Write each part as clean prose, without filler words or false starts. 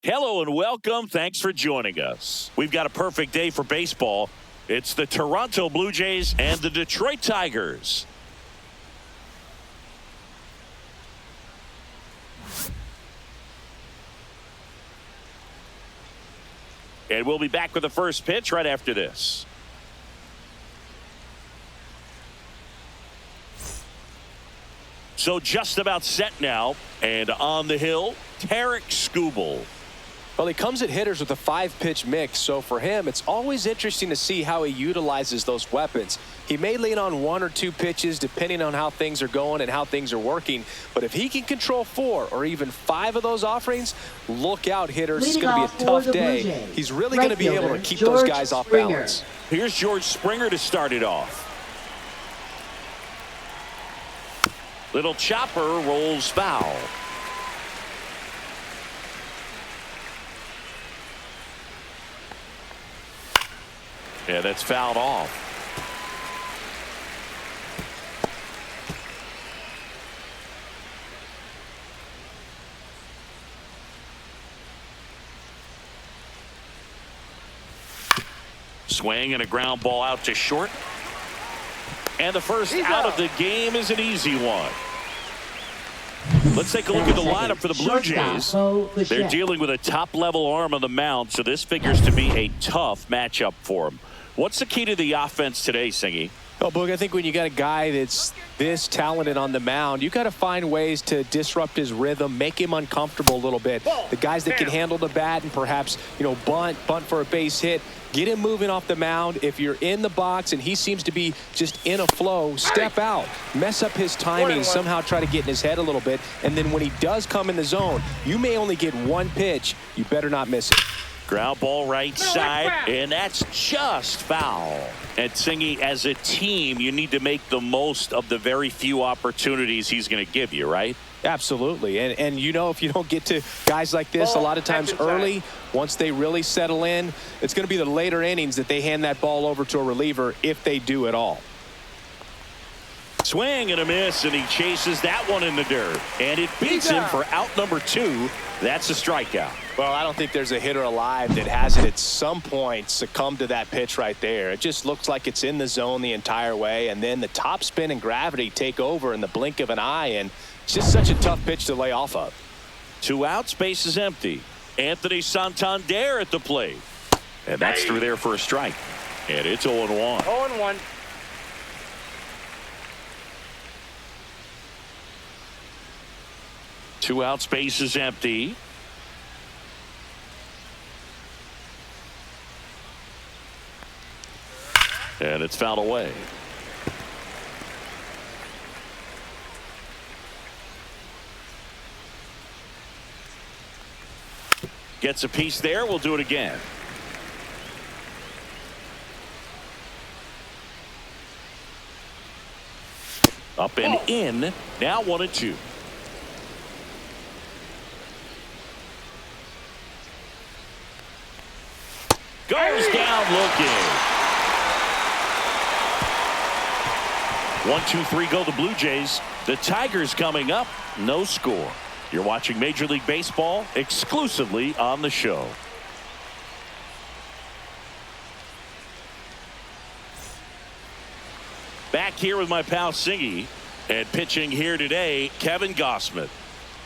Hello and welcome. Thanks for joining us. We've got a perfect day for baseball. It's the Toronto Blue Jays and the Detroit Tigers. And we'll be back with the first pitch right after this. So just about set now, and on the hill, Tarik Skubal. Well, he comes at hitters with a 5-pitch mix, so for him, it's always interesting to see how he utilizes those weapons. He may lean on 1 or 2 pitches depending on how things are going and how things are working, but if he can control 4 or even 5 of those offerings, look out, hitters. It's going to be a tough day. He's really going to be able to keep those guys off balance. Here's George Springer to start it off. Little chopper rolls foul. Yeah, that's fouled off. Swing and a ground ball out to short. And the first out of the game is an easy one. Let's take a look at the lineup for the Blue Jays. They're dealing with a top-level arm on the mound, so this figures to be a tough matchup for them. What's the key to the offense today, Singy? Well, Boog, I think when you got a guy that's this talented on the mound, you got to find ways to disrupt his rhythm, make him uncomfortable a little bit. The guys that can handle the bat and perhaps, bunt for a base hit, get him moving off the mound. If you're in the box and he seems to be just in a flow, step out, mess up his timing, somehow try to get in his head a little bit. And then when he does come in the zone, you may only get 1 pitch. You better not miss it. Ground ball right side, and that's just foul. And Singy, as a team, you need to make the most of the very few opportunities he's going to give you, right? Absolutely. And if you don't get to guys like this a lot of times early, once they really settle in, it's going to be the later innings that they hand that ball over to a reliever, if they do at all. Swing and a miss, and he chases that one in the dirt. And it beats him for out number 2. That's a strikeout. Well, I don't think there's a hitter alive that hasn't at some point succumbed to that pitch right there. It just looks like it's in the zone the entire way, and then the top spin and gravity take over in the blink of an eye, and it's just such a tough pitch to lay off of. 2 outs, base is empty. Anthony Santander at the plate. And that's through there for a strike. And it's 0-1. 0-1. Two outs, base is empty. And it's fouled away. Gets a piece there. We'll do it again. Up and in. Now 1-2. Goes down looking. 1-2-3 go the Blue Jays. The Tigers coming up. No score. You're watching Major League Baseball exclusively on the show. Back here with my pal Singy, and pitching here today, Kevin Gausman.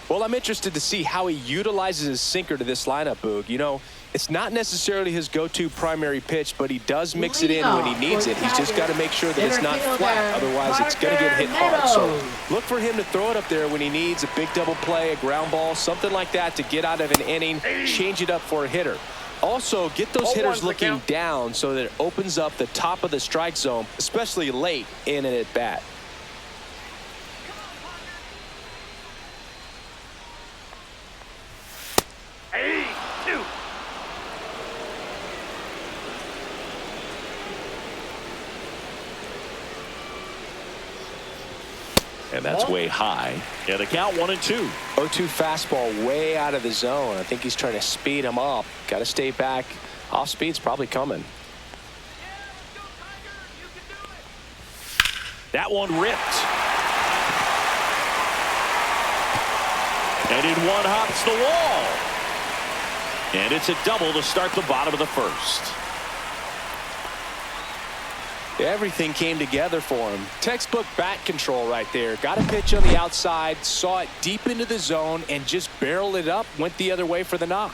Well, I'm interested to see how he utilizes his sinker to this lineup, Boog. It's not necessarily his go-to primary pitch, but he does mix it in when he needs it. He's just got to make sure that it's not flat. Otherwise, it's going to get hit hard. So look for him to throw it up there when he needs a big double play, a ground ball, something like that to get out of an inning, change it up for a hitter. Also, get those hitters looking down so that it opens up the top of the strike zone, especially late in an at-bat. And that's way high. Yeah, the count 1-2. 0-2 fastball way out of the zone. I think he's trying to speed him up. Got to stay back. Off speed's probably coming. That one ripped. And in one hops the wall. And it's a double to start the bottom of the first. Everything came together for him. Textbook bat control right there. Got a pitch on the outside, saw it deep into the zone, and just barreled it up, went the other way for the knock.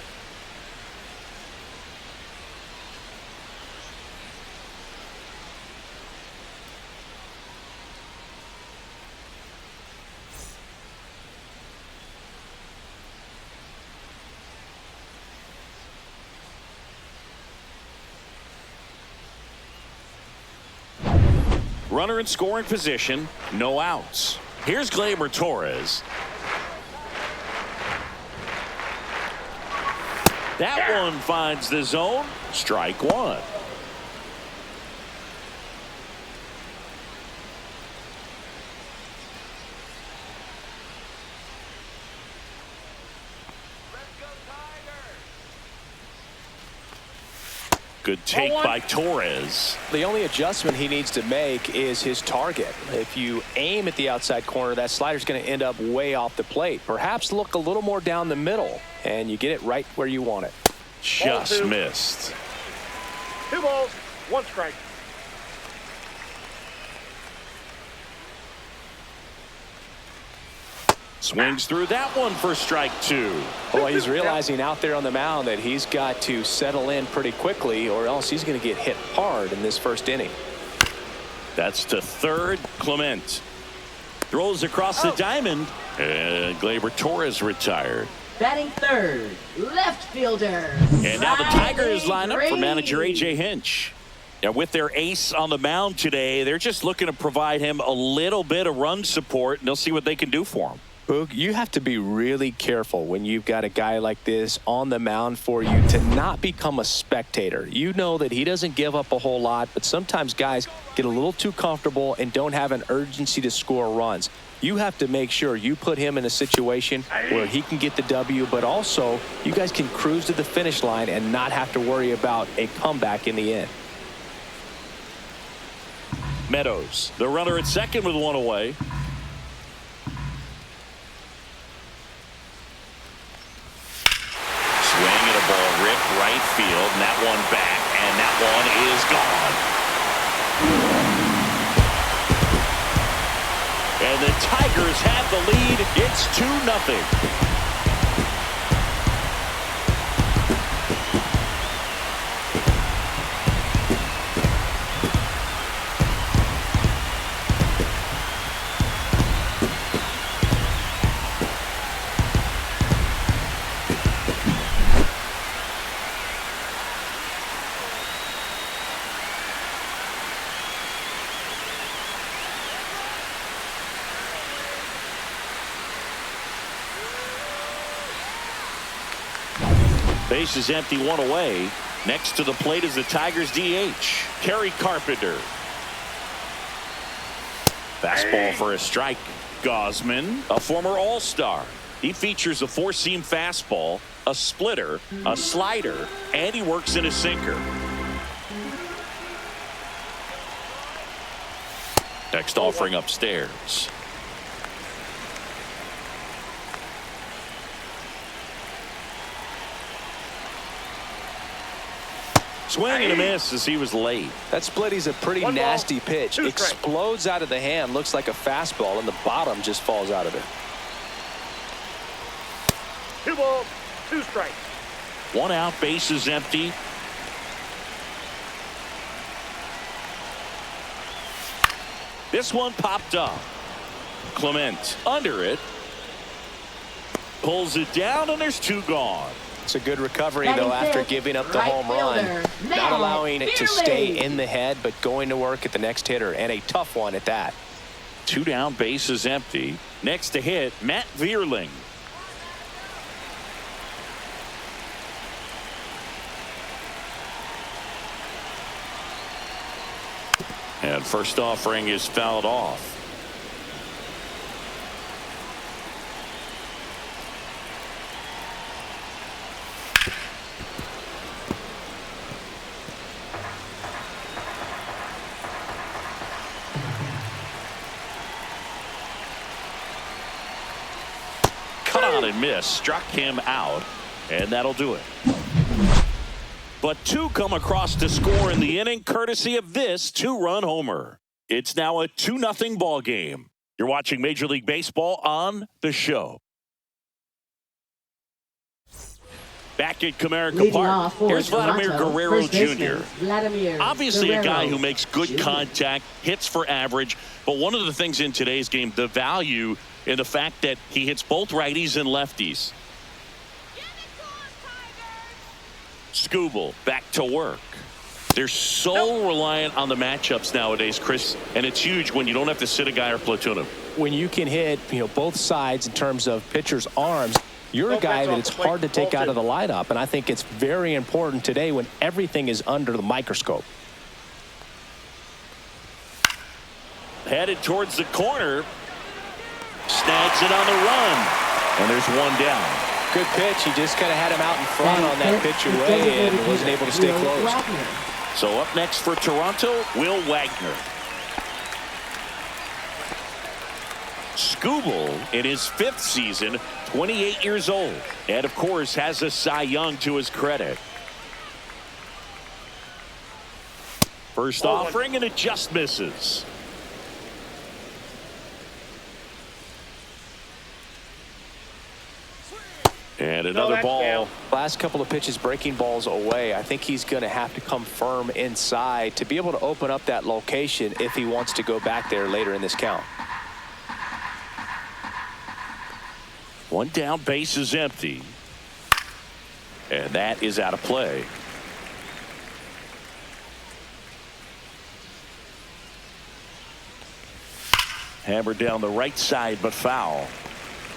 Runner in scoring position, no outs. Here's Gleyber Torres. That one finds the zone. Strike one. Good take by Torres. The only adjustment he needs to make is his target. If you aim at the outside corner, that slider's going to end up way off the plate. Perhaps look a little more down the middle, and you get it right where you want it. Just missed. 2 balls, 1 strike. Swings through that one for strike 2. Boy, he's realizing out there on the mound that he's got to settle in pretty quickly, or else he's going to get hit hard in this first inning. That's to third. Clement throws across the diamond, and Gleyber Torres retired. Batting third, left fielder. And now the Tigers line up for manager A.J. Hinch. And with their ace on the mound today, they're just looking to provide him a little bit of run support, and they'll see what they can do for him. Boog, you have to be really careful when you've got a guy like this on the mound for you to not become a spectator. You know that he doesn't give up a whole lot, but sometimes guys get a little too comfortable and don't have an urgency to score runs. You have to make sure you put him in a situation where he can get the W, but also you guys can cruise to the finish line and not have to worry about a comeback in the end. Meadows, the runner at second with one away. Swing and a ball ripped right field, and that one back, and that one is gone. And the Tigers have the lead. It's 2-0. Base is empty, one away. Next to the plate is the Tigers DH, Kerry Carpenter. Fastball for a strike. Gosman, a former All-Star. He features a four-seam fastball, a splitter, a slider, and he works in a sinker. Next offering upstairs. Swing and a miss as he was late. That split is a pretty nasty pitch. Explodes out of the hand, looks like a fastball, and the bottom just falls out of it. 2 balls, 2 strikes. 1 out, base is empty. This one popped up. Clement under it. Pulls it down, and there's 2 gone. It's a good recovery, though, after giving up the home run. Not allowing it to stay in the head, but going to work at the next hitter, and a tough one at that. 2 down, base is empty. Next to hit, Matt Vierling. And first offering is fouled off. Cut on and miss, struck him out, and that'll do it. But two come across to score in the inning, courtesy of this two-run homer. It's now a 2-0 ball game. You're watching Major League Baseball on The Show. Back at Comerica Park, here's Vladimir Guerrero Jr. Obviously a guy who makes good contact, hits for average, but one of the things in today's game, the value in the fact that he hits both righties and lefties. Skubal back to work. They're so reliant on the matchups nowadays, Chris, and it's huge when you don't have to sit a guy or platoon him. When you can hit, both sides in terms of pitchers' arms, you're a guy that it's hard to take out of the lineup, and I think it's very important today when everything is under the microscope. Headed towards the corner. Snags it on the run. And there's one down. Good pitch. He just kind of had him out in front on that pitch away and wasn't able to stay close. So up next for Toronto, Will Wagner. Skubal in his 5th season, 28 years old, and of course has a Cy Young to his credit. First offering, and it just misses. And another ball. Last couple of pitches breaking balls away. I think he's going to have to come firm inside to be able to open up that location if he wants to go back there later in this count. One down, base is empty. And that is out of play. Hammered down the right side, but foul.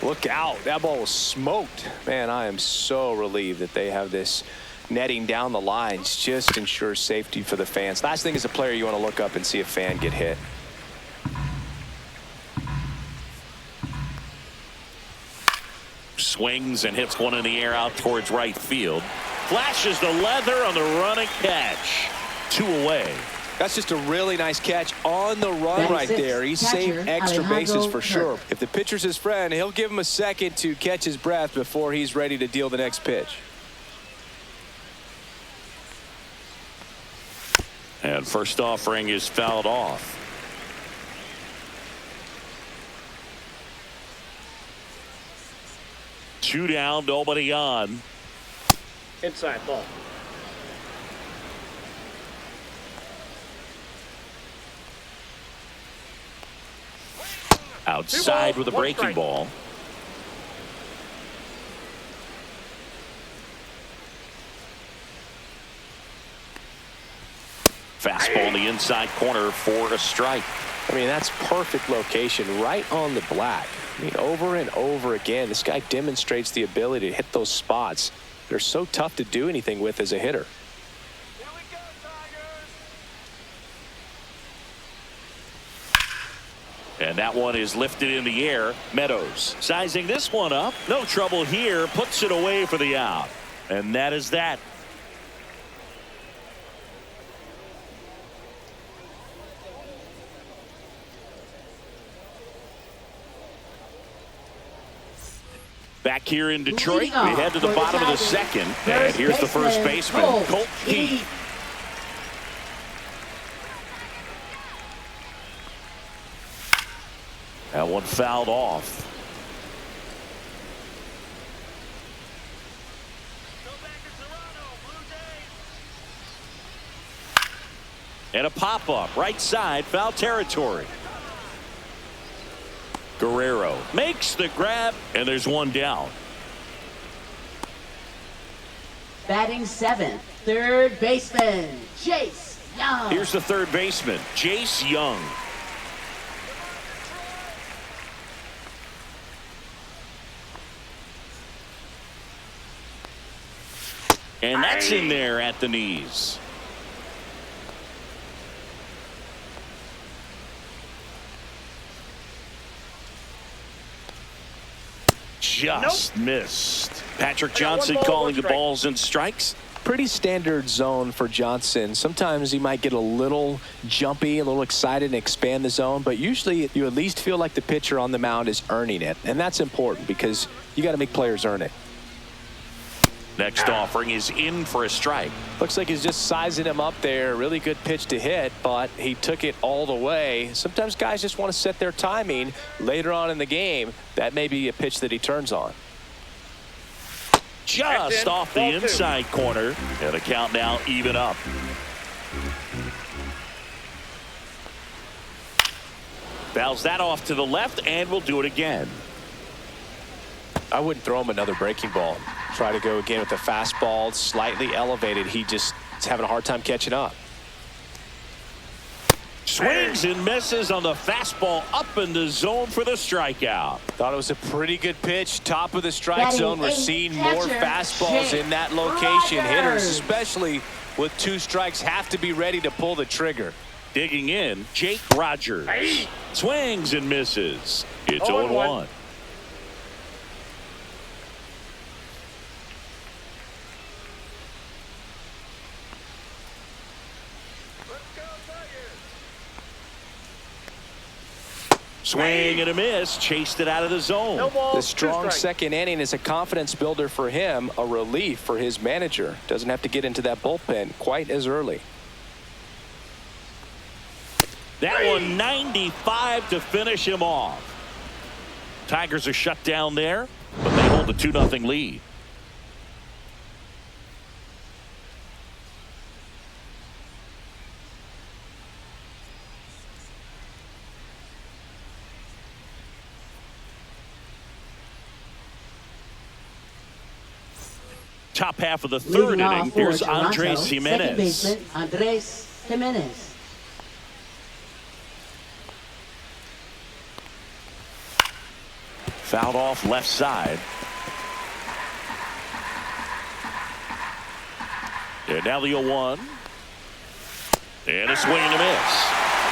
Look out. That ball was smoked. Man, I am so relieved that they have this netting down the lines. Just ensures safety for the fans. Last thing as a player, you want to look up and see a fan get hit. Swings and hits one in the air out towards right field. Flashes the leather on the run and catch. 2 away. That's just a really nice catch on the run right there. He saved extra bases for sure. If the pitcher's his friend, he'll give him a second to catch his breath before he's ready to deal the next pitch. And first offering is fouled off. Two down, nobody on. Inside ball. Outside with a breaking ball. Fastball in the inside corner for a strike. I mean, that's perfect location right on the black. I mean, over and over again, this guy demonstrates the ability to hit those spots. They're so tough to do anything with as a hitter. And that one is lifted in the air. Meadows sizing this one up. No trouble here. Puts it away for the out. And that is that. Back here in Detroit, we head to the bottom of the second. And here's the first baseman, Colt Heath. That one fouled off. And a pop-up, right side, foul territory. Guerrero makes the grab, and there's one down. Batting 7th, third baseman, Jace Young. Here's the third baseman, Jace Young. And that's in there at the knees. Just missed. Patrick Johnson calling the balls and strikes. Pretty standard zone for Johnson. Sometimes he might get a little jumpy, a little excited and expand the zone, but usually you at least feel like the pitcher on the mound is earning it. And that's important because you got to make players earn it. Next offering is in for a strike. Looks like he's just sizing him up there. Really good pitch to hit, but he took it all the way. Sometimes guys just want to set their timing later on in the game. That may be a pitch that he turns on. Just off the inside corner. And the count now even up. Fouls that off to the left, and we'll do it again. I wouldn't throw him another breaking ball. Try to go again with the fastball, slightly elevated. He just is having a hard time catching up. Swings and misses on the fastball up in the zone for the strikeout. Thought it was a pretty good pitch. Top of the strike Batting zone. We're eighth, seeing catcher, more fastballs Jake in that location. Rogers. Hitters, especially with 2 strikes, have to be ready to pull the trigger. Digging in, Jake Rogers. Swings and misses. It's 0-1. Swing and a miss. Chased it out of the zone. No ball, The 2 strong strikes. second inning is a confidence builder for him, a relief for his manager. Doesn't have to get into that bullpen quite as early. That one 95 to finish him off. Tigers are shut down there, but they hold a 2-0 lead. Top half of the third Leading inning. off for Here's Toronto, Andres second Jimenez. baseman Andres Jimenez. Fouled off left side. And now the 0-1. And a swing and a miss.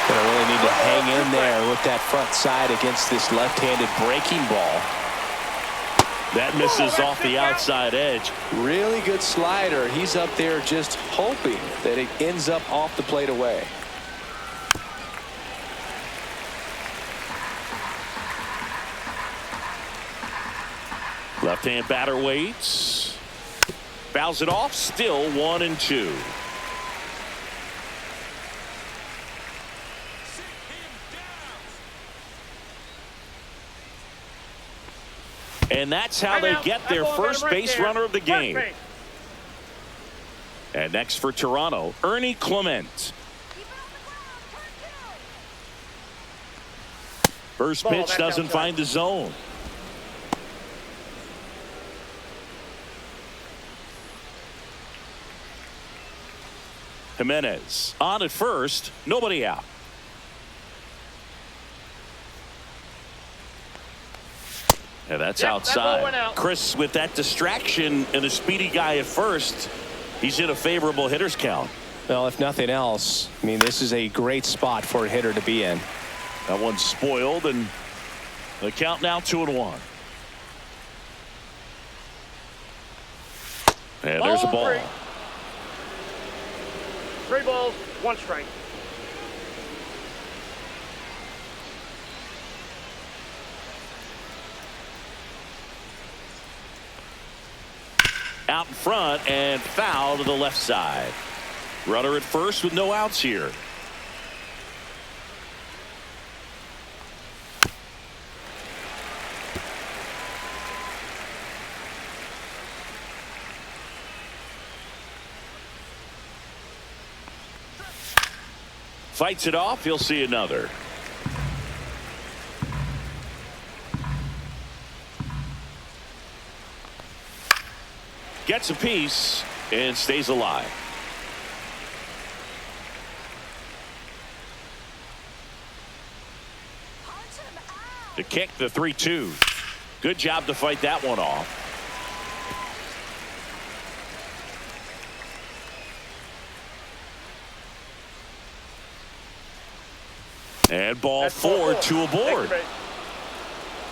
Gonna really need to hang in there with that front side against this left-handed breaking ball. That misses off the outside edge. Really good slider. He's up there just hoping that it ends up off the plate away. Left-hand batter waits. Fouls it off. Still 1-2. And that's how they get their first base runner of the game. And next for Toronto, Ernie Clement. First pitch doesn't find the zone. Jimenez on at first, nobody out. And that's outside. Chris, with that distraction and a speedy guy at first, he's in a favorable hitter's count. Well, if nothing else, I mean, this is a great spot for a hitter to be in. That one's spoiled, and the count now 2-1. And there's a ball. 3 balls, 1 strike. Out in front and foul to the left side. Runner at first with no outs here. Fights it off. He'll see another. Gets a piece and stays alive. The kick, the 3-2. Good job to fight that one off. And ball 4, 2 aboard.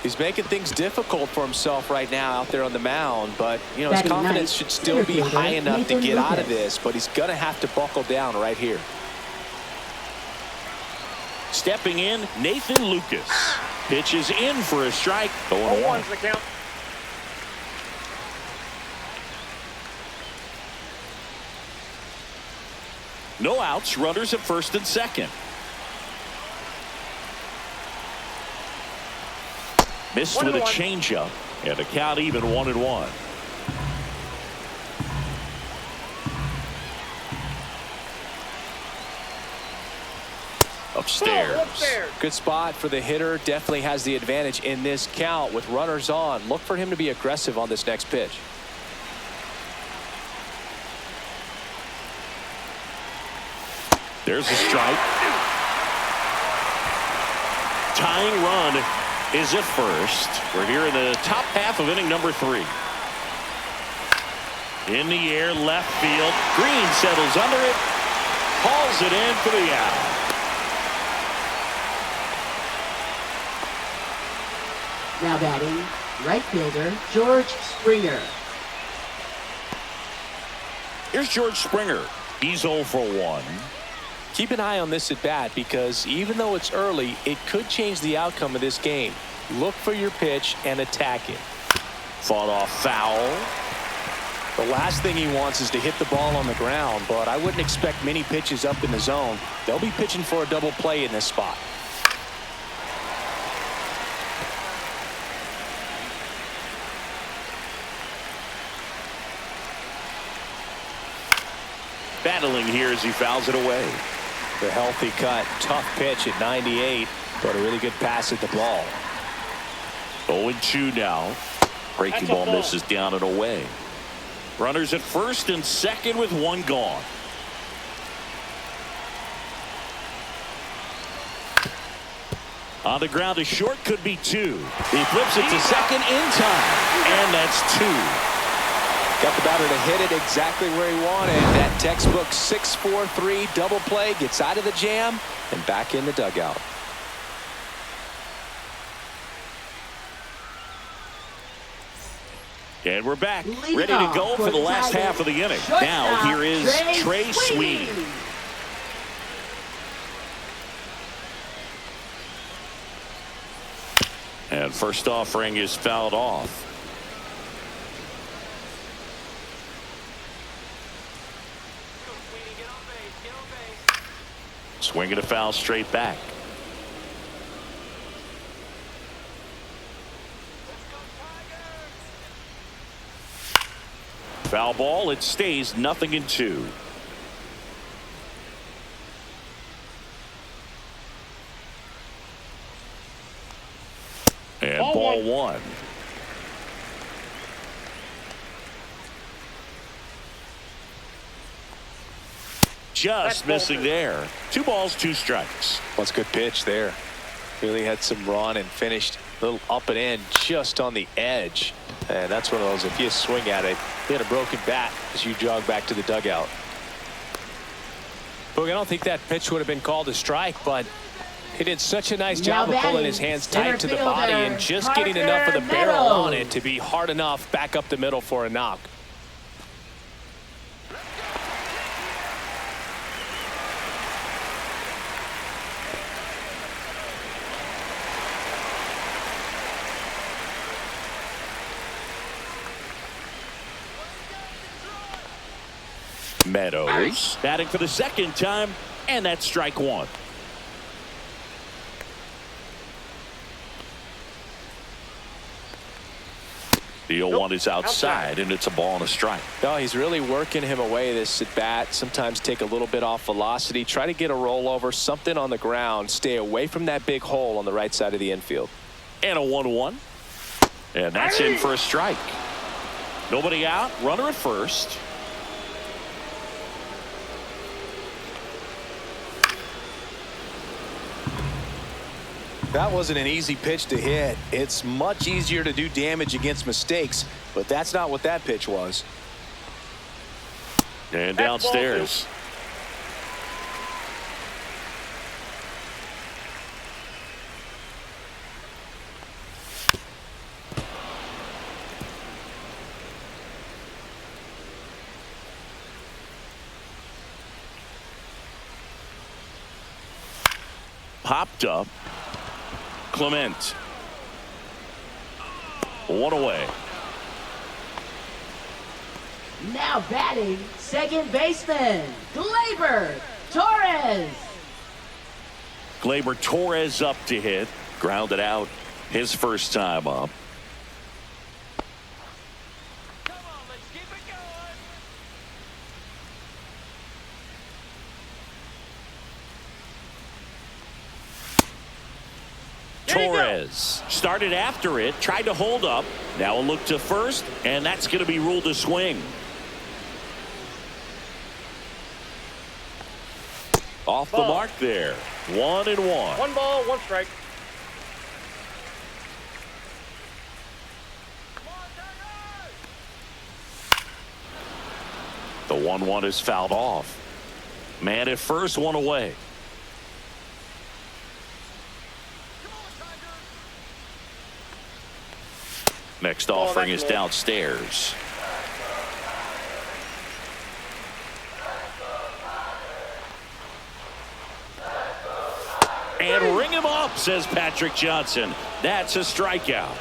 He's making things difficult for himself right now out there on the mound, but you know his Batting confidence ninth, should still be center high fielder, enough to Nathan get out of Lucas. this, but he's going to have to buckle down right here. Stepping in, Nathan Lucas. Pitches in for a strike. 0-1. 0-1's the count. No outs, runners at first and second. Missed with a changeup, and the count even 1-1. Upstairs. Good spot for the hitter. Definitely has the advantage in this count with runners on. Look for him to be aggressive on this next pitch. There's a strike. Tying run is at first. We're here in the top half of inning number 3. In the air, left field. Green settles under it. Hauls it in for the out. Now batting, right fielder George Springer. Here's George Springer. He's 0 for 1. Keep an eye on this at bat because even though it's early, it could change the outcome of this game. Look for your pitch and attack it. Fought off foul. The last thing he wants is to hit the ball on the ground, but I wouldn't expect many pitches up in the zone. They'll be pitching for a double play in this spot. Battling here as he fouls it away. The healthy cut, tough pitch at 98, but a really good pass at the ball. 0-2 now. Breaking ball misses down and away. Runners at first and second with 1 gone. On the ground to short, could be 2. He flips it to second in time, and that's 2. Got the batter to hit it exactly where he wanted. That textbook 6-4-3 double play, gets out of the jam and back in the dugout. And we're back, ready to go for the last half of the inning. Now here is Trey Sweeney. And first offering is fouled off. Swinging a foul straight back. Foul ball. It stays 0-2. And ball 1. Just missing there. 2 balls, 2 strikes. What's a good pitch there. Really had some run and finished a little up and in just on the edge. And that's one of those, if you swing at it, you had a broken bat as you jog back to the dugout. Boog, I don't think that pitch would have been called a strike, but he did such a nice job of pulling his hands tight to the body and just getting enough of the barrel on it to be hard enough back up the middle for a knock. Meadows batting for the second time, and that's strike 1. The 0-1 is outside, and it's a ball and a strike. No, he's really working him away this at bat. Sometimes take a little bit off velocity, try to get a rollover, something on the ground, stay away from that big hole on the right side of the infield. And a 1-1, and that's in for a strike. Nobody out, runner at first. That wasn't an easy pitch to hit. It's much easier to do damage against mistakes, but that's not what that pitch was. And downstairs. Popped up. Clement. 1 away. Now batting, second baseman, Gleyber Torres. Gleyber Torres up to hit. Grounded out his first time up. Torres started after it, tried to hold up. Now a look to first, and that's going to be ruled a swing. Off the mark there. 1-1. 1 ball, 1 strike. The 1-1 is fouled off. Man at first, 1 away. Next offering is downstairs. And ring him up, says Patrick Johnson. That's a strikeout.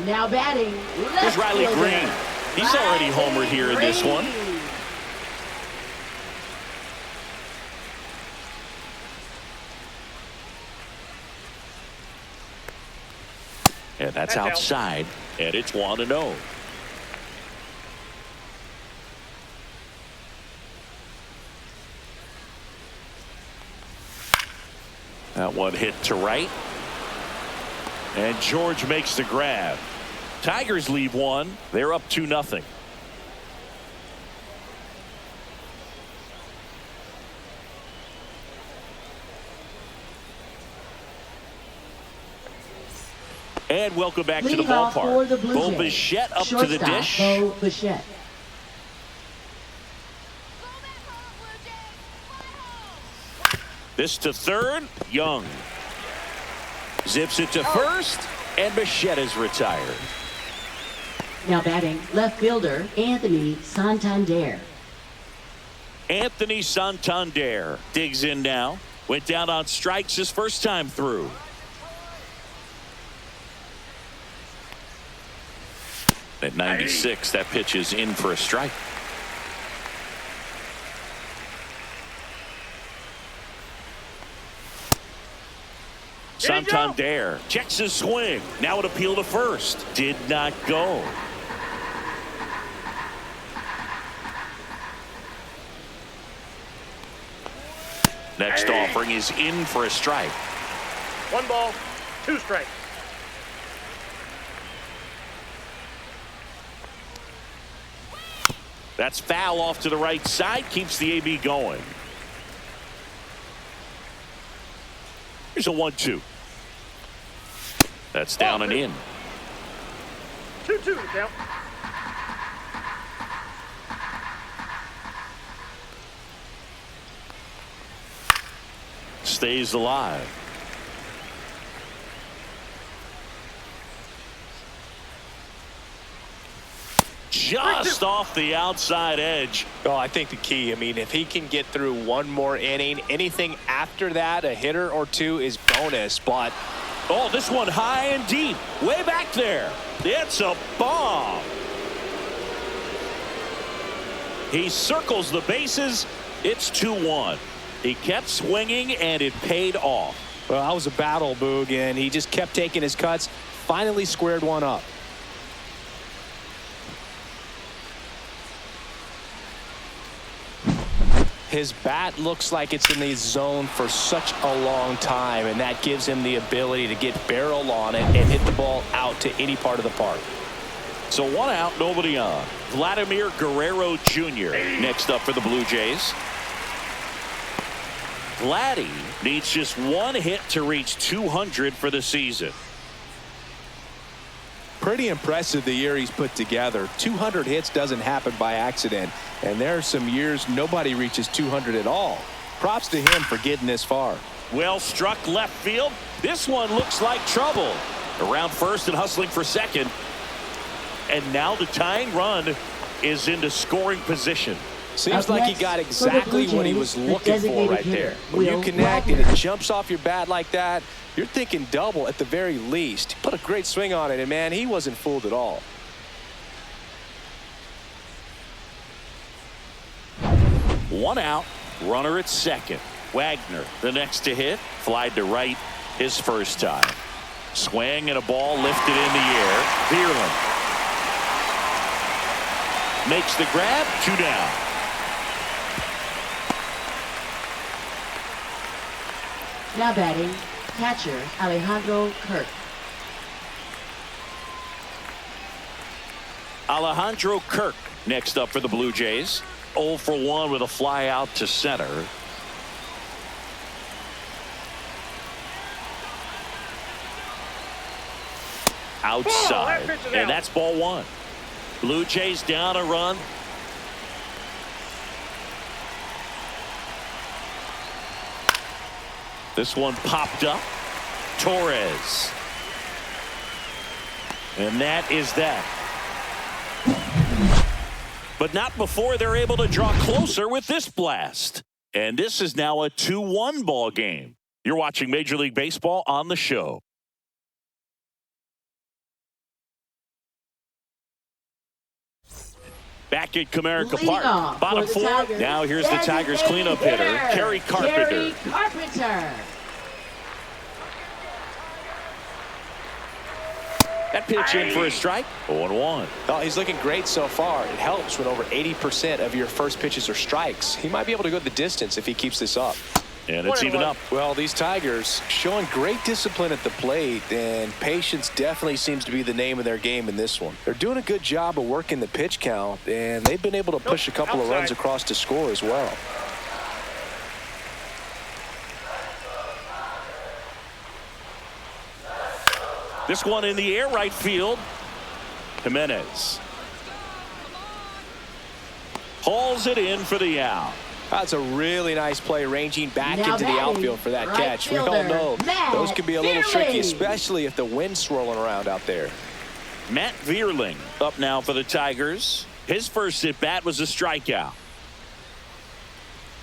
Now batting, Here's Riley Green. He's already homered here in this one. And that's outside, and it's 1-0. That one hit to right. And George makes the grab. Tigers leave one. They're up 2-0. And welcome back to the ballpark. Bo Bichette up to the dish. Bo Bichette. This to third. Young zips it to first, and Bichette is retired. Now batting, left fielder Anthony Santander. Anthony Santander digs in now. Went down on strikes his first time through. At 96, that pitch is in for a strike. Santander checks his swing. Now an appeal to first. Did not go. Next offering is in for a strike. 1 ball, 2 strikes. That's foul off to the right side. Keeps the AB going. Here's a 1-2. That's down and in. 2-2 to count. Stays alive. Just off the outside edge. Oh, I think the key, I mean, if he can get through one more inning, anything after that, a hitter or two is bonus. But oh, this one high and deep, way back there. It's a bomb. He circles the bases. It's 2-1. He kept swinging, and it paid off. Well, that was a battle, Boog, and he just kept taking his cuts. Finally squared one up. His bat looks like it's in the zone for such a long time, and that gives him the ability to get barrel on it and hit the ball out to any part of the park. So 1 out, nobody on. Vladimir Guerrero Jr. next up for the Blue Jays. Vladdy needs just 1 hit to reach 200 for the season. Pretty impressive the year he's put together. 200 hits doesn't happen by accident, and there are some years nobody reaches 200 at all. Props to him for getting this far. Well struck left field. This one looks like trouble. Around first and hustling for second. And now the tying run is into scoring position. Seems like he got exactly what he was looking for right there. When you connect and it jumps off your bat like that, you're thinking double at the very least. He put a great swing on it, and man, he wasn't fooled at all. One out, runner at second. Wagner, the next to hit, flied to right his first time. Swing and a ball lifted in the air. Vierling makes the grab, 2 down. Now batting, catcher Alejandro Kirk. Alejandro Kirk next up for the Blue Jays. 0 for 1 with a fly out to center. Outside, and that's ball 1. Blue Jays down a run. This one popped up. Torres. And that is that. But not before they're able to draw closer with this blast. And this is now a 2-1 ball game. You're watching Major League Baseball on the show. Back at Comerica Park, bottom 4. Now here's the Tigers cleanup hitter, Kerry Carpenter. That pitch in for a strike. 0-1. Oh, he's looking great so far. It helps when over 80% of your first pitches are strikes. He might be able to go the distance if he keeps this up. And it's even up. Well, these Tigers showing great discipline at the plate, and patience definitely seems to be the name of their game in this one. They're doing a good job of working the pitch count, and they've been able to push a couple of runs across to score as well. This one in the air, right field. Jimenez hauls it in for the out. That's a really nice play, ranging back into the outfield for that catch. We all know those can be a little tricky, especially if the wind's swirling around out there. Matt Vierling up now for the Tigers. His first at bat was a strikeout.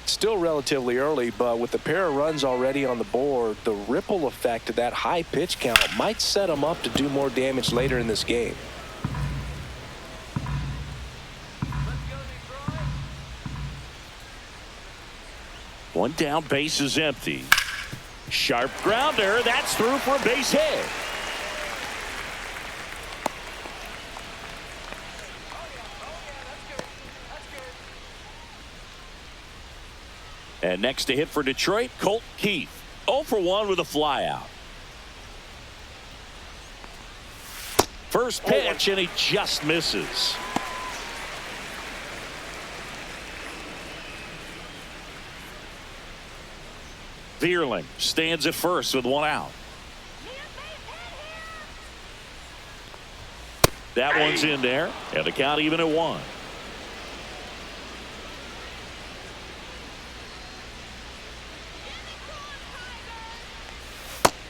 Still relatively early, but with the pair of runs already on the board, the ripple effect of that high pitch count might set him up to do more damage later in this game. One down, base is empty. Sharp grounder, that's through for a base hit. And next to hit for Detroit, Colt Keith. 0 for 1 with a flyout. First pitch, and he just misses. Vierling stands at first with 1 out. That one's in there, and the count even at 1.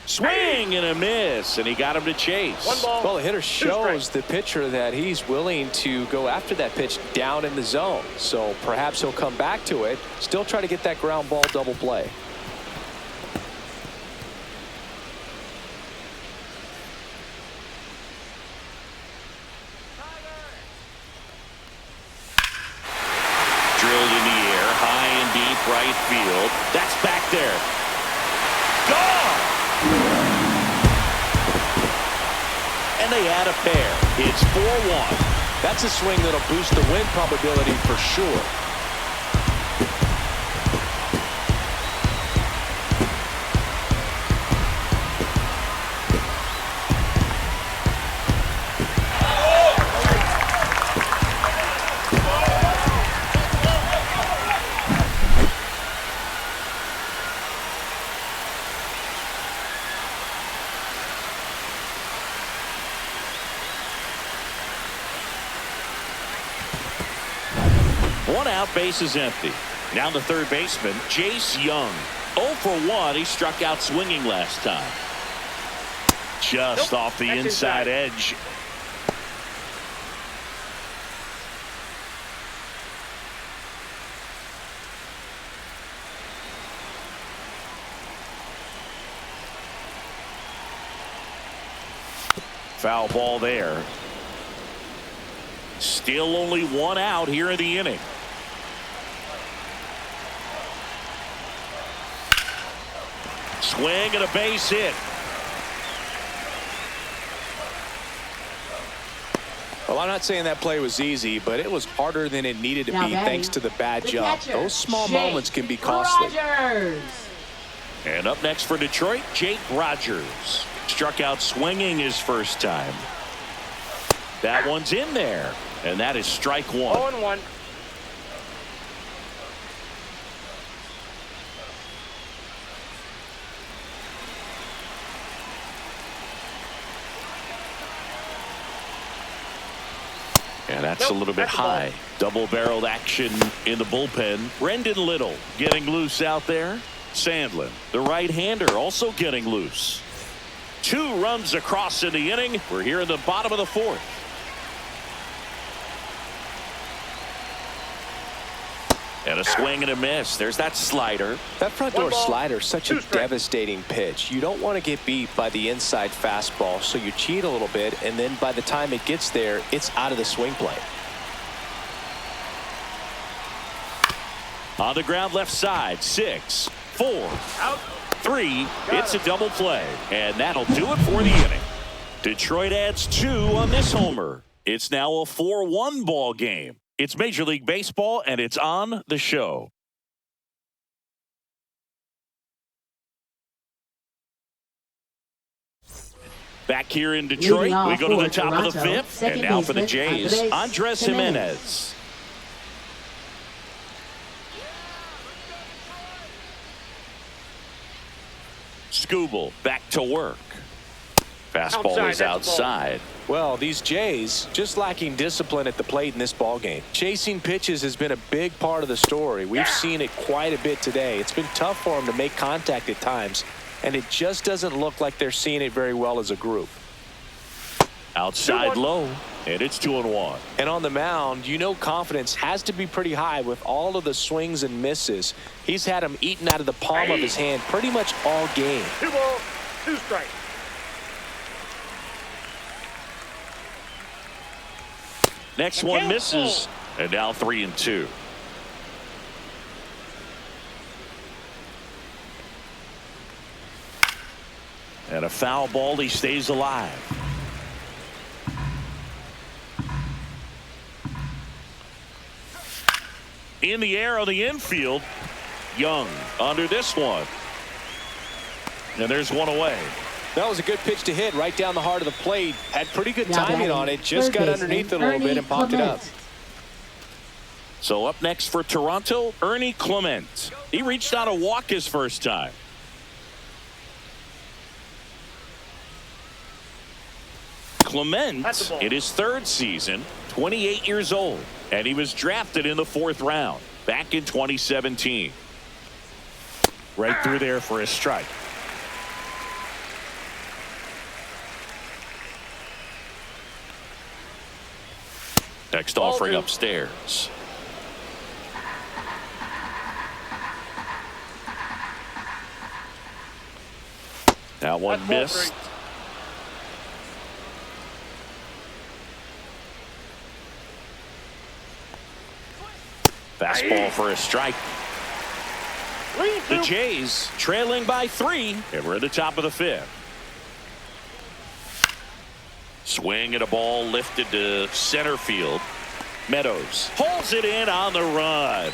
Swing and a miss, and he got him to chase. Well, the hitter shows the pitcher that he's willing to go after that pitch down in the zone. So perhaps he'll come back to it, still try to get that ground ball double play. Drilled in the air, high and deep right field. That's back there. Gone! And they add a pair. It's 4-1. That's a swing that'll boost the win probability for sure. One out, base is empty. Now the third baseman, Jace Young. 0 for 1. He struck out swinging last time. Just off the inside edge. Foul ball there. Still only 1 out here in the inning. swing and a base hit. Well, I'm not saying that play was easy, but it was harder than it needed to Now be batting, thanks to the bad the jump. catcher, Those small Jake moments can be costly. Rogers. And up next for Detroit, Jake Rogers. Struck out swinging his first time. That one's in there, and that is strike one. 0-1. And that's a little bit that's the ball. high. Double-barreled action in the bullpen. Brendan Little getting loose out there. Sandlin, the right-hander, also getting loose. 2 runs across in the inning. We're here in the bottom of the 4th. And a swing and a miss. There's that slider. That front One door ball, slider is such a 2 strikes. devastating pitch. You don't want to get beat by the inside fastball, so you cheat a little bit, and then by the time it gets there, it's out of the swing play. On the ground left side, 6, 4, Out. 3. It's a double play, and that'll do it for the inning. Detroit adds 2 on this homer. It's now a 4-1 ball game. It's Major League Baseball, and it's on the show. Back here in Detroit, Leading off we go to the for top of the Toronto, 5th, second and now for the baseman, Jays, Andres Jimenez. Jimenez. Skubal back to work. Fastball Outside, is that's a ball. outside. Well, these Jays just lacking discipline at the plate in this ball game. Chasing pitches has been a big part of the story. We've seen it quite a bit today. It's been tough for them to make contact at times, and it just doesn't look like they're seeing it very well as a group. Outside 2-1. low, and it's 2-1. And on the mound, you know confidence has to be pretty high with all of the swings and misses. He's had them eaten out of the palm of his hand pretty much all game. 2 balls, 2 strikes. Next one misses, and now 3-2. And a foul ball, he stays alive. In the air on the infield, Young under this one. And there's one away. That was a good pitch to hit right down the heart of the plate. Had pretty good Now timing batting, on it. Just third got baseman, underneath it a little bit Ernie and popped it up. Clement. So up next for Toronto, Ernie Clement. He reached on a walk his first time. Clement That's the ball. in his 3rd season, 28 years old, and he was drafted in the 4th round back in 2017. Right through there for a strike. Next Ball offering 2. upstairs. That one That's ball missed. 3. Fastball for a strike. Lean The 2. Jays trailing by 3, and we're at the top of the 5th. Swing and a ball lifted to center field. Meadows pulls it in on the run.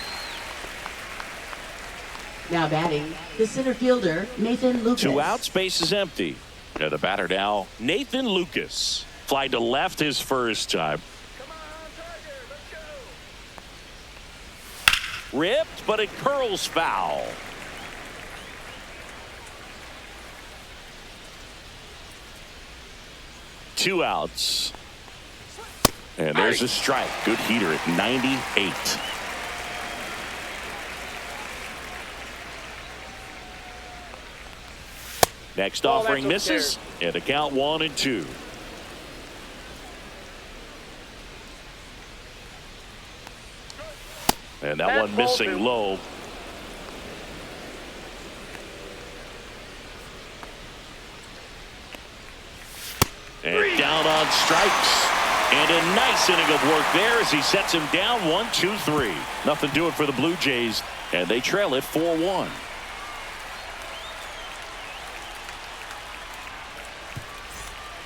Now batting, the center fielder, Nathan Lucas. 2 outs, base is empty. And the batter now, Nathan Lucas. Fly to left his first time. Ripped, but it curls foul. Two outs. And there's a strike. Good heater at 98. Next Oh, offering that's misses. And the count 1-2. And that That's one ball missing 2. low. And down on strikes. And a nice inning of work there as he sets him down 1-2-3. Nothing doing for the Blue Jays, and they trail it 4-1.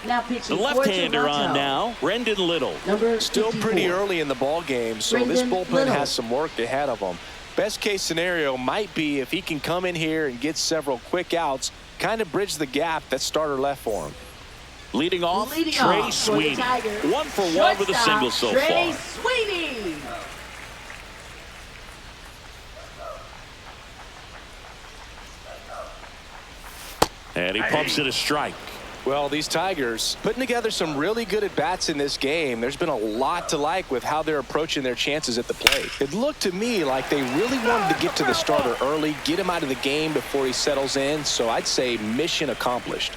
Now The pitching for left-hander Toronto. on now, Brendan Little. Number Still 54. pretty early in the ball game, so this Brendan bullpen Little. has some work ahead of them. Best case scenario might be if he can come in here and get several quick outs, kind of bridge the gap that starter left for him. Leading off, Leading Trey off for the Sweeney. Tigers, 1 for 1 with a shortstop, single so Trey far. Sweeney. And he pumps it a strike. Well, these Tigers putting together some really good at-bats in this game. There's been a lot to like with how they're approaching their chances at the plate. It looked to me like they really wanted to get to the starter early, get him out of the game before he settles in, so I'd say mission accomplished.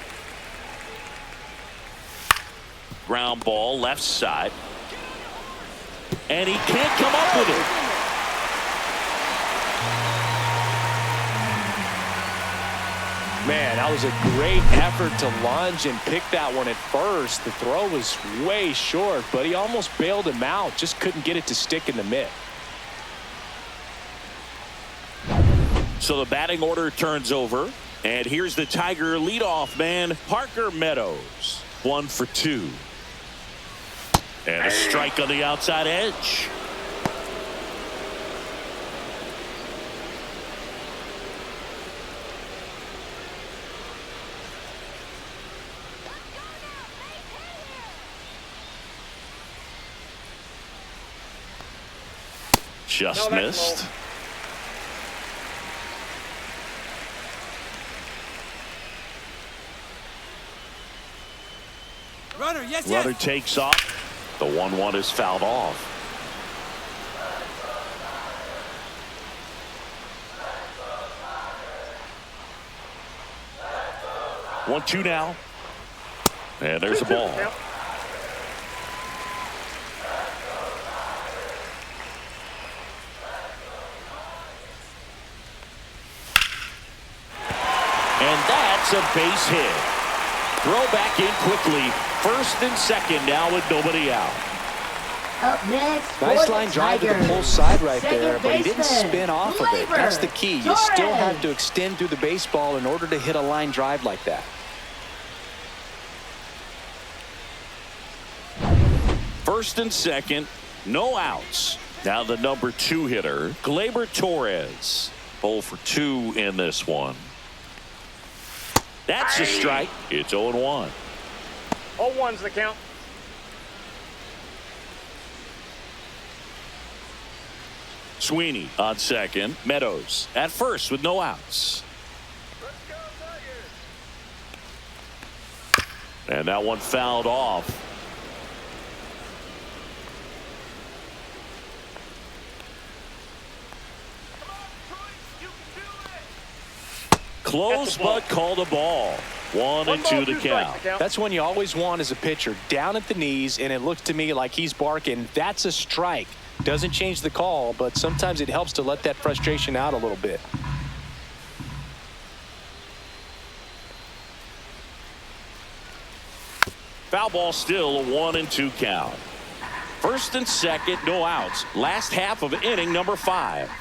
Ground ball, left side. And he can't come up with it. Man, that was a great effort to lunge and pick that one at first. The throw was way short, but he almost bailed him out. Just couldn't get it to stick in the mitt. So the batting order turns over. And here's the Tiger leadoff man, Parker Meadows. 1 for 2. And a strike on the outside edge. Just missed. Runner takes off. The 1-1 is fouled off. One, two now. And there's the ball. And that's a base hit. Throw back in quickly. First and second now with nobody out. Up next, Nice line drive to the pull side right there, but he didn't spin off of it. That's the key. You still have to extend through the baseball in order to hit a line drive like that. First and second, no outs. Now the number 2 hitter, Gleyber Torres. 0 for 2 in this one. That's a strike. It's 0-1. 0-1's the count. Sweeney on second. Meadows at first with no outs. And that one fouled off. Close but called a ball. 1 and 2 the count. That's one you always want as a pitcher. Down at the knees, and it looks to me like he's barking. That's a strike. Doesn't change the call, but sometimes it helps to let that frustration out a little bit. Foul ball still, a 1 and 2 count. First and second, no outs. Last half of inning number 5.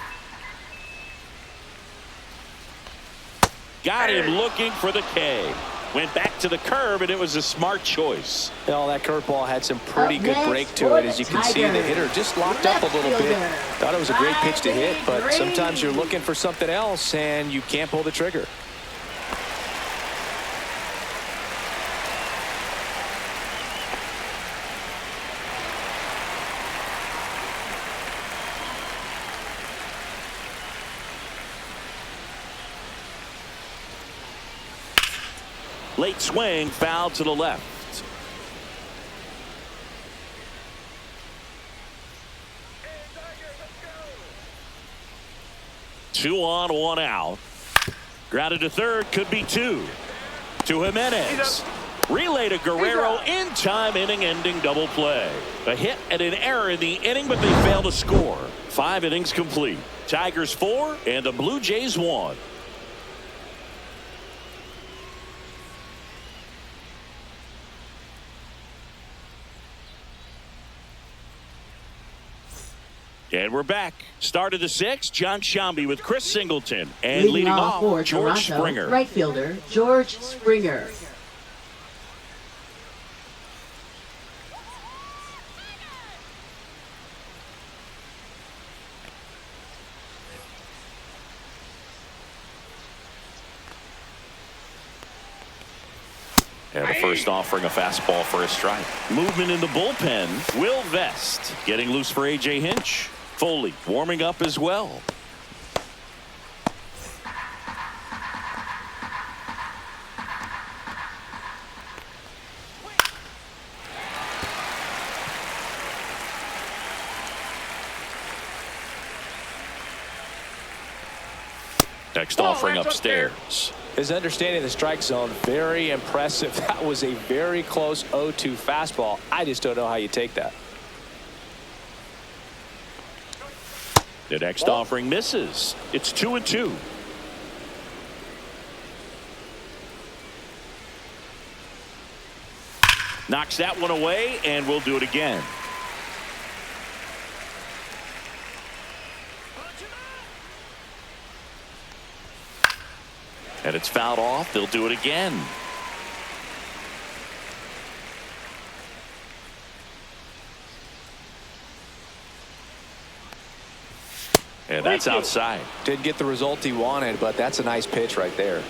Got him looking for the K. Went back to the curb, and it was a smart choice. Well, that curveball had some pretty good break to it. As you can see, the hitter just locked up a little bit. Thought it was a great pitch to hit, but sometimes you're looking for something else, and you can't pull the trigger. Late swing, foul to the left. Two on, one out. Grounded to third, could be 2. To Jimenez. Relay to Guerrero in time, inning-ending double play. A hit and an error in the inning, but they fail to score. 5 innings complete. Tigers 4 and the Blue Jays 1. And we're back. Start of the 6th, John Shambi with Chris Singleton. And leading off, for George Toronto, Springer. Right fielder, George Springer. And the first offering a fastball for a strike. Movement in the bullpen. Will Vest getting loose for A.J. Hinch. Foley warming up as well. Next offering upstairs. His understanding of the strike zone, very impressive. That was a very close 0-2 fastball. I just don't know how you take that. The next offering misses. It's 2-2. Knocks that one away, and we'll do it again. And it's fouled off. They'll do it again. And that's outside. Didn't get the result he wanted, but that's a nice pitch right there.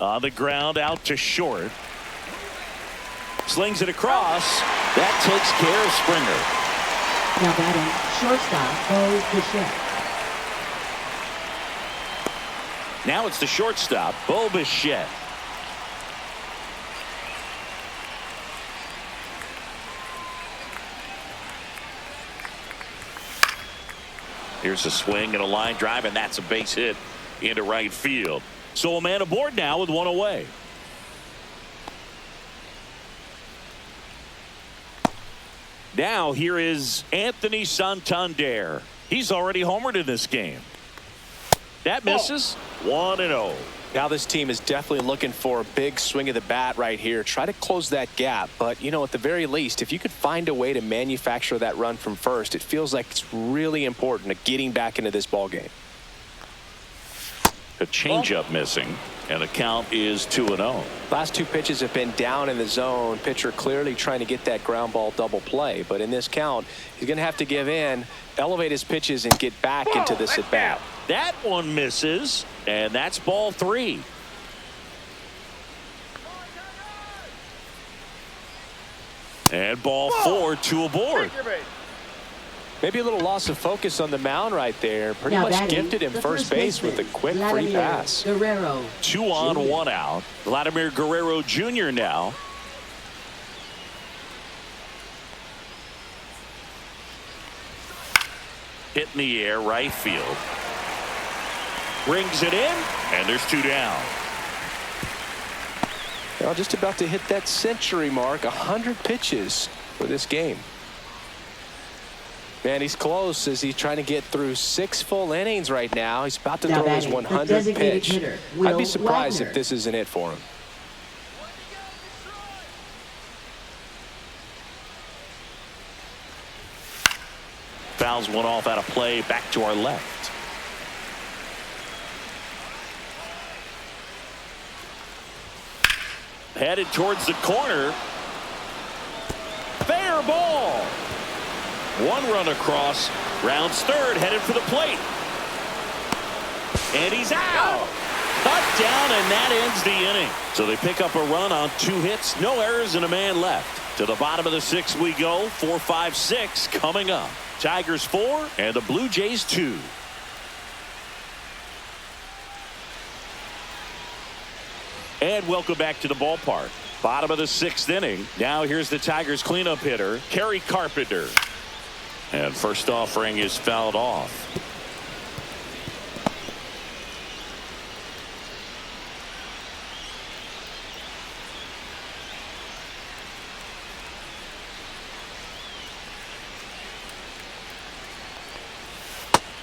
On the ground, out to short. Slings it across. That takes care of Springer. Now batting, shortstop, Bo Bichette. Now it's the shortstop, Bo Bichette. Here's a swing and a line drive, and that's a base hit into right field. So a man aboard now with one away. Now here is Anthony Santander. He's already homered in this game. That misses. 1-0. Now this team is definitely looking for a big swing of the bat right here. Try to close that gap. But, you know, at the very least, if you could find a way to manufacture that run from first, it feels like it's really important to getting back into this ball game. A changeup missing, and the count is 2-0. Last two pitches have been down in the zone. Pitcher clearly trying to get that ground ball double play. But in this count, he's going to have to give in, elevate his pitches, and get back into this at bat. That one misses, and that's ball 3. And ball 4, 2 aboard. Maybe a little loss of focus on the mound right there. Pretty Now much batting, gifted him the first base with a quick free Vladimir pass. Guerrero. 2 on, 1 out. Vladimir Guerrero Jr. now. Hit in the air, right field. Brings it in, and there's 2 down. Well, just about to hit that century mark. 100 pitches for this game. Man, he's close as he's trying to get through 6 full innings right now. He's about to throw his 100th pitch. I'd be surprised if this isn't it for him. Fouls one off out of play, back to our left. Headed towards the corner. Fair ball. 1 run across. Rounds third, headed for the plate. And he's out. Cut down, and that ends the inning. So they pick up a run on 2 hits. No errors and a man left. To the bottom of the 6th we go. 4, 5, 6 coming up. Tigers 4 and the Blue Jays 2. And welcome back to the ballpark. Bottom of the 6th inning. Now here's the Tigers cleanup hitter, Kerry Carpenter. And first offering is fouled off.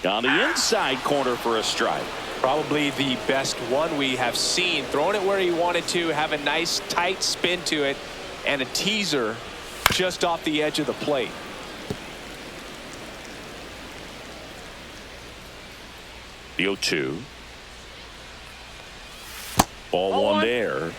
On the inside corner for a strike. Probably the best one we have seen. Throwing it where he wanted to, have a nice tight spin to it, and a teaser just off the edge of the plate. The 0-2. Ball 1 there.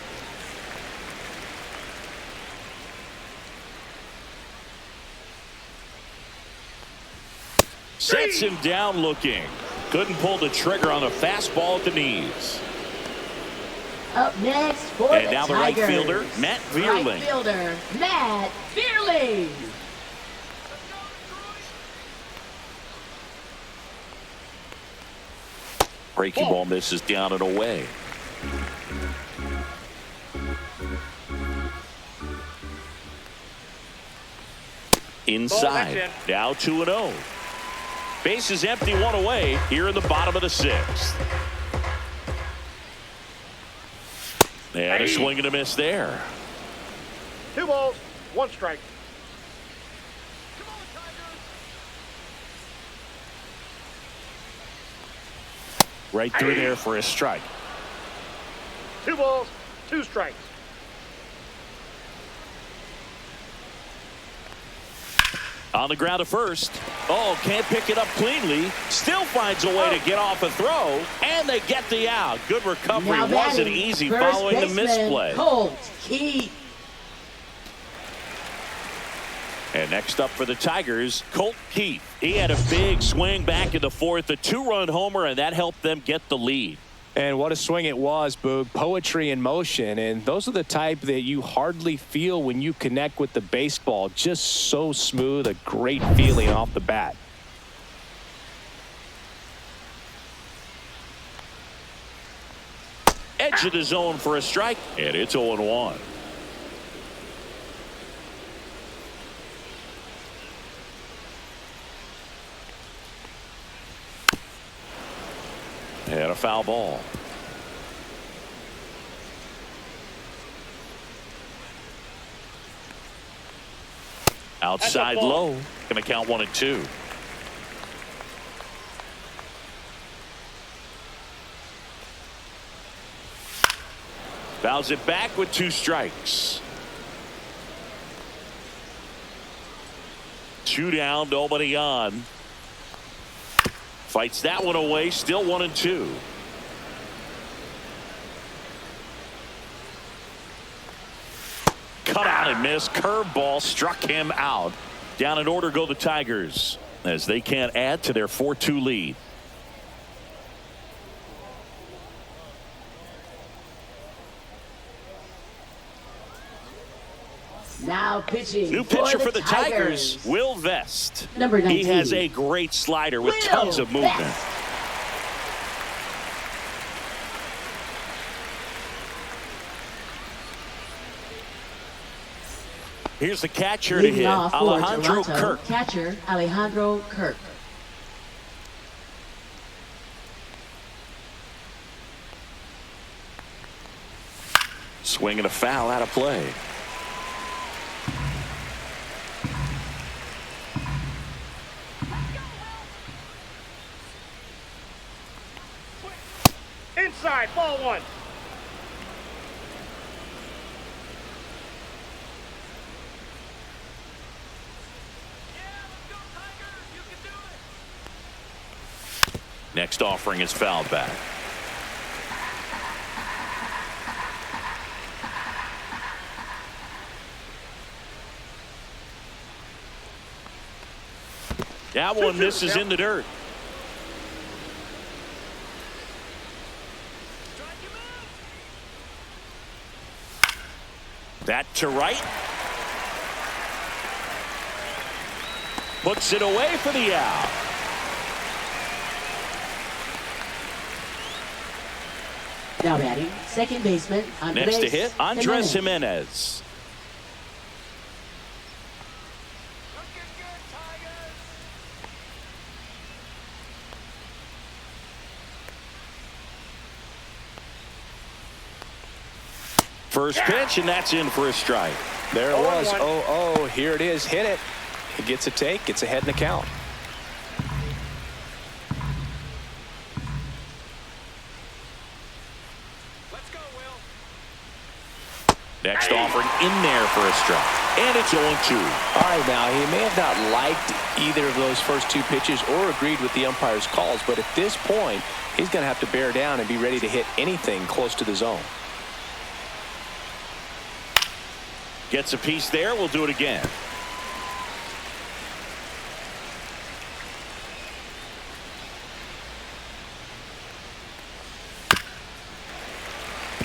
Sets him down looking. Couldn't pull the trigger on a fastball at the knees. Up next for And the now the Tigers. right fielder, Matt Vierling. Right fielder, Matt Vierling. Breaking ball misses down and away. Inside. Now 2-0. Base is empty, one away here in the bottom of the sixth. And a swing and a miss there. 2 balls, 1 strike. Right through there for a strike. 2 balls, 2 strikes. On the ground to first. Oh, can't pick it up cleanly. Still finds a way to get off a throw. And they get the out. Good recovery. Now Wasn't batting, easy first following the baseman, misplay. Colt Keith. And next up for the Tigers, Colt Keith. He had a big swing back in the fourth, a 2-run homer, and that helped them get the lead. And what a swing it was, Boog. Poetry in motion. And those are the type that you hardly feel when you connect with the baseball. Just so smooth, a great feeling off the bat. Edge of the zone for a strike, and it's 0-1. And a foul ball. Outside low. Going to count 1-2. Fouls it back with 2 strikes. 2 down, nobody on. Fights that one away, still 1-2. Cut out and missed. Curveball struck him out. Down in order go the Tigers as they can't add to their 4-2 lead. Now pitching. New pitcher for the Tigers. Tigers, Will Vest. Number 19. He has a great slider with tons of movement. Vest. Here's the catcher to Leading hit, off for Alejandro Toronto, Kirk. catcher Alejandro Kirk. Swing and a foul out of play. Inside, ball 1. Next offering is fouled back. That one misses in the dirt. That to right. Puts it away for the out. Now batting, second baseman Andres Next to hit, Andres Jimenez. Jimenez. First pitch, and that's in for a strike. There it was. 0-0. Here it is. Hit it. He gets a take. Gets ahead in the count. Next offering in there for a strike. And it's 0-2. All right, now, he may have not liked either of those first 2 pitches or agreed with the umpire's calls, but at this point, he's going to have to bear down and be ready to hit anything close to the zone. Gets a piece there. We'll do it again.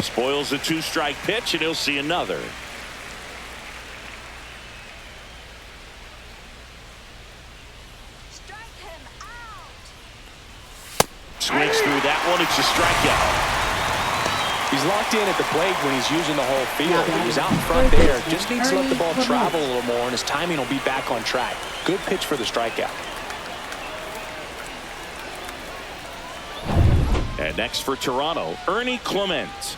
Spoils a two-strike pitch, and he'll see another. Swings through that one. It's a strikeout. He's locked in at the plate when he's using the whole field. He was out in front there. Just needs to let the ball travel a little more, and his timing will be back on track. Good pitch for the strikeout. And next for Toronto, Ernie Clement.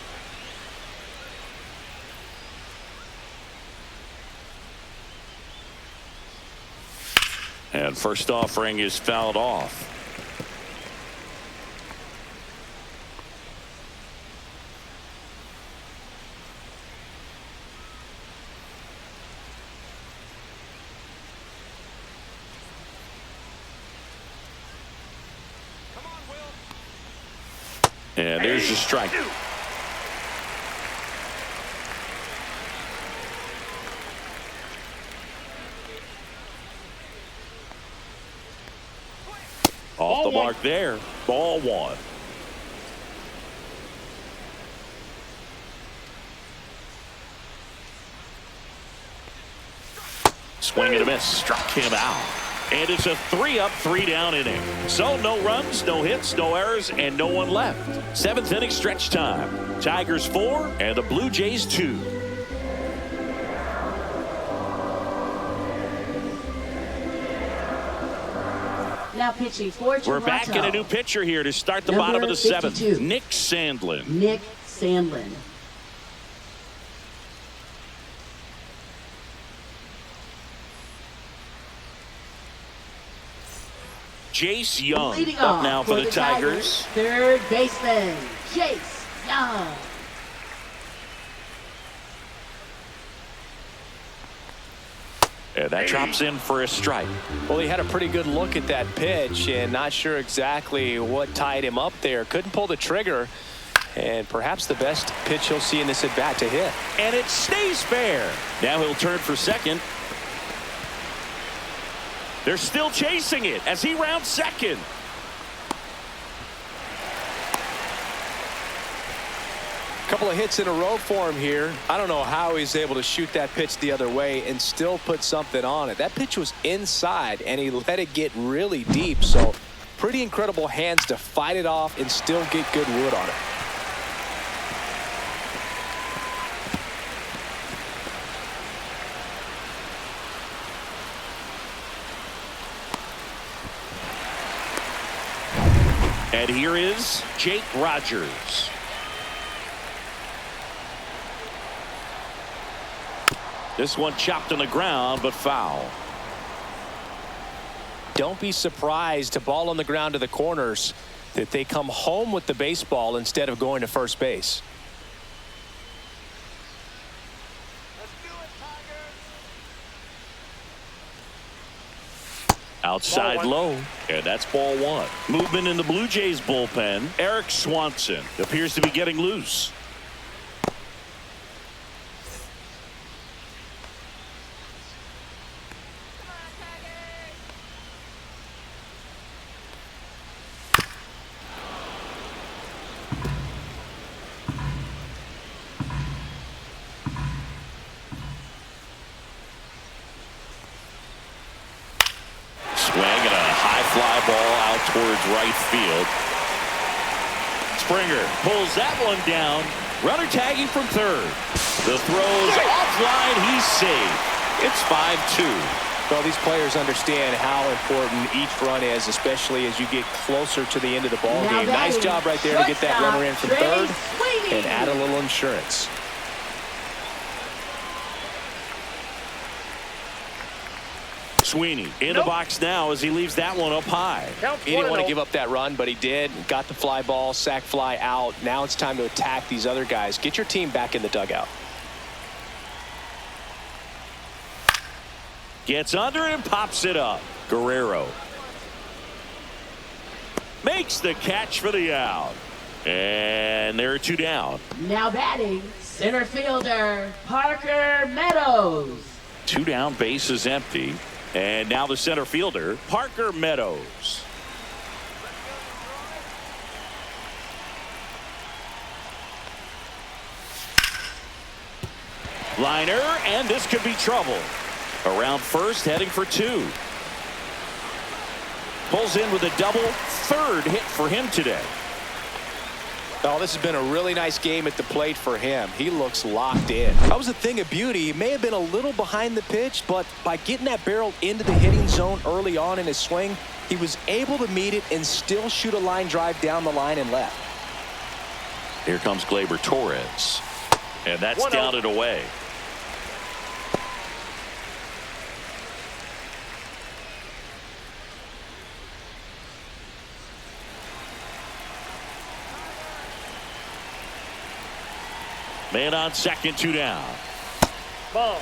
And first offering is fouled off. And there's the strike. Off the mark there. Ball one. Swing and a miss. Struck him out. And it's a 3-up, 3-down inning. So no runs, no hits, no errors, and no one left. Seventh inning stretch time. Tigers 4 and the Blue Jays 2. Now pitching for Toronto. We're back in a new pitcher here to start the bottom of the 52. seventh. Nick Sandlin. Nick Sandlin. Jace Young Leading up off now for the Tigers. Third baseman, Jace Young. And that drops in for a strike. Well, he had a pretty good look at that pitch and not sure exactly what tied him up there. Couldn't pull the trigger. And perhaps the best pitch he'll see in this at bat to hit. And it stays fair. Now he'll turn for second. They're still chasing it as he rounds second. Couple of hits in a row for him here. I don't know how he's able to shoot that pitch the other way and still put something on it. That pitch was inside and he let it get really deep. So pretty incredible hands to fight it off and still get good wood on it. And here is Jake Rogers. This one chopped on the ground, but foul. Don't be surprised to ball on the ground to the corners that they come home with the baseball instead of going to first base. Outside low, and that's ball one. Movement in the Blue Jays bullpen. Eric Swanson appears to be getting loose. Towards right field. Springer pulls that one down. Runner tagging from third. The throw's offline. He's safe. It's 5-2. Well, these players understand how important each run is, especially as you get closer to the end of the ball game. Nice job right there to get that runner in from third and add a little insurance. Sweeney in the box now as he leaves that one up high. He didn't want to give up that run, but he did. Got the fly ball, sac fly out. Now it's time to attack these other guys. Get your team back in the dugout. Gets under it and pops it up. Guerrero makes the catch for the out. And there are two down. Now batting, center fielder, Parker Meadows. Two down, base is empty. And now the center fielder, Parker Meadows. Liner, and this could be trouble. Around first, heading for 2. Pulls in with a double. Third hit for him today. Oh, this has been a really nice game at the plate for him. He looks locked in. That was a thing of beauty. He may have been a little behind the pitch, but by getting that barrel into the hitting zone early on in his swing, he was able to meet it and still shoot a line drive down the line and left. Here comes Gleyber Torres. And that's down and away. Man on second, 2 down. Ball.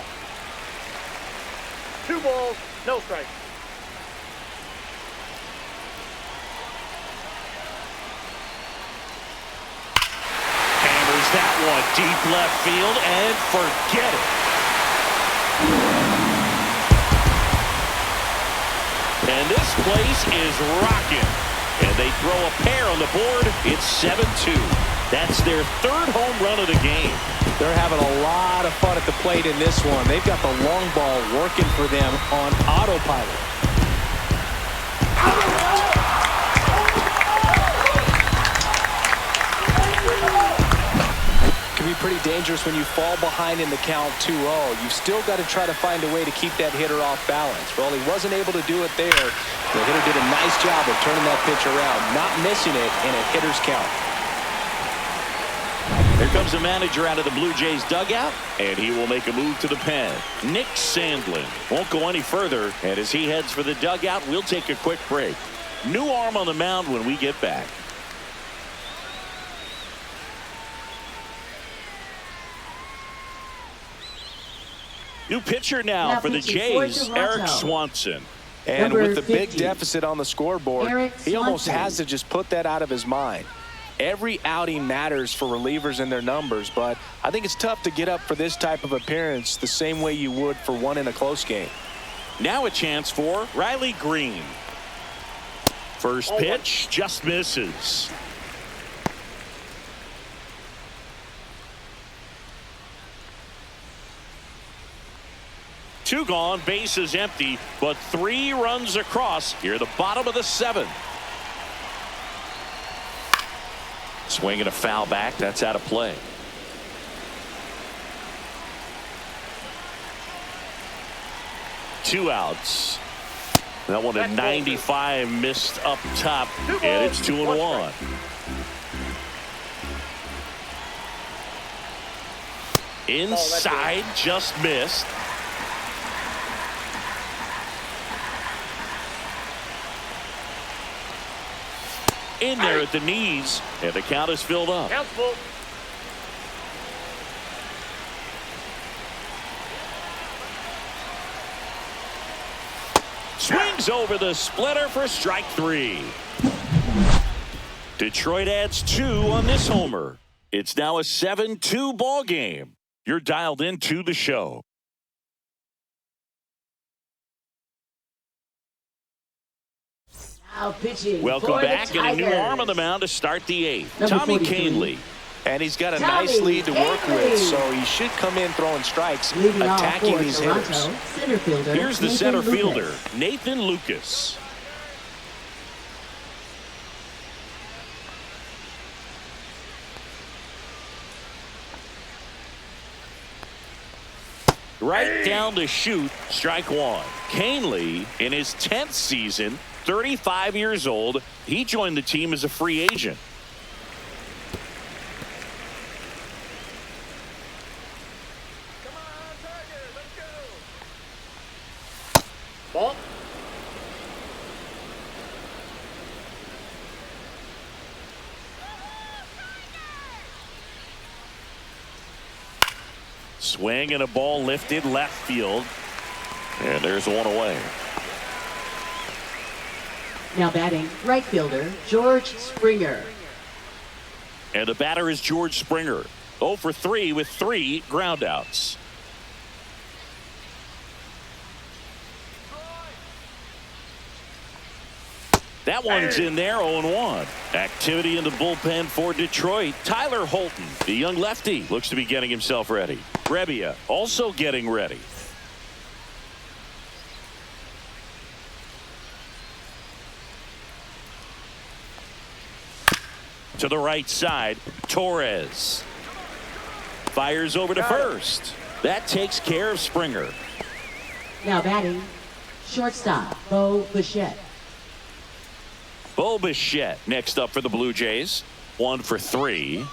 2 balls, no strikes. Hammers that one deep left field and forget it. And this place is rocking. And they throw a pair on the board. It's 7-2. That's their 3rd home run of the game. They're having a lot of fun at the plate in this one. They've got the long ball working for them on autopilot. Can be pretty dangerous when you fall behind in the count 2-0. You've still got to try to find a way to keep that hitter off balance. Well, he wasn't able to do it there. The hitter did a nice job of turning that pitch around, not missing it in a hitter's count. Here comes the manager out of the Blue Jays dugout, and he will make a move to the pen. Nick Sandlin won't go any further, and as he heads for the dugout, we'll take a quick break. New arm on the mound when we get back. New pitcher now for the Jays, Eric Swanson. And Number with the big 50, deficit on the scoreboard, he almost Swanson. has to just put that out of his mind. Every outing matters for relievers and their numbers, but I think it's tough to get up for this type of appearance the same way you would for one in a close game. Now a chance for Riley Green. First pitch just misses. Two gone, bases empty, but 3 runs across here at the bottom of the 7th. Swinging a foul back. That's out of play. Two outs. That one at 95 missed up top, and it's 2-1. Inside, just missed. In there at the knees, and the count is filled up. Count's full. Swings over the splitter for strike 3. Detroit adds 2 on this homer. It's now a 7-2 ball game. You're dialed into the show. Now pitching Welcome for the back, and a new Tigers. arm on the mound to start the 8th. Number Tommy 43. Kahnle. And he's got a Tommy nice lead to work Kahnle. with, so he should come in throwing strikes, Leading off attacking for these Toronto, hitters. center fielder, Here's the Nathan center Lucas. fielder, Nathan Lucas. Right down to shoot, strike 1. Kahnle, in his 10th season, 35 years old, he joined the team as a free agent. Ball. Swing and a ball lifted left field. And there's one away. Now batting, right fielder, George Springer. And the batter is George Springer. 0 for 3 with 3 groundouts. That one's in there, 0-1. Activity in the bullpen for Detroit. Tyler Holton, the young lefty, looks to be getting himself ready. Brebbia also getting ready. To the right side, Torres fires over to first. That takes care of Springer. Now batting, shortstop, Bo Bichette. Bo Bichette next up for the Blue Jays. 1 for 3.